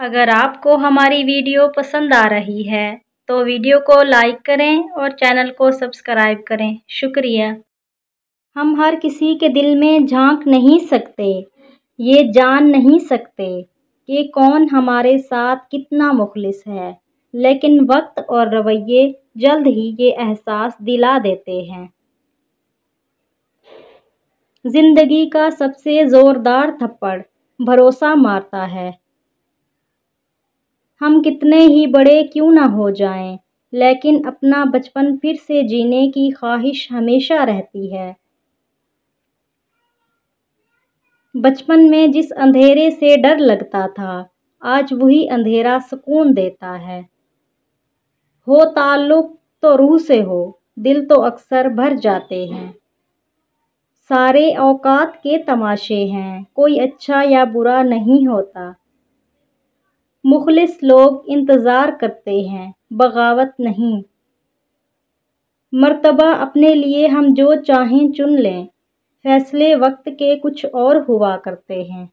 اگر آپ کو ہماری ویڈیو پسند آ رہی ہے تو ویڈیو کو لائک کریں اور چینل کو سبسکرائب کریں۔ شکریہ۔ ہم ہر کسی کے دل میں جھانک نہیں سکتے، یہ جان نہیں سکتے کہ کون ہمارے ساتھ کتنا مخلص ہے، لیکن وقت اور رویے جلد ہی یہ احساس دلا دیتے ہیں۔ زندگی کا سب سے زوردار تھپڑ بھروسہ مارتا ہے۔ ہم کتنے ہی بڑے کیوں نہ ہو جائیں، لیکن اپنا بچپن پھر سے جینے کی خواہش ہمیشہ رہتی ہے۔ بچپن میں جس اندھیرے سے ڈر لگتا تھا، آج وہی اندھیرا سکون دیتا ہے۔ ہو تعلق تو روح سے ہو، دل تو اکثر بھر جاتے ہیں۔ سارے اوقات کے تماشے ہیں، کوئی اچھا یا برا نہیں ہوتا۔ مخلص لوگ انتظار کرتے ہیں، بغاوت نہیں۔ مرتبہ اپنے لیے ہم جو چاہیں چن لیں، فیصلے وقت کے کچھ اور ہوا کرتے ہیں۔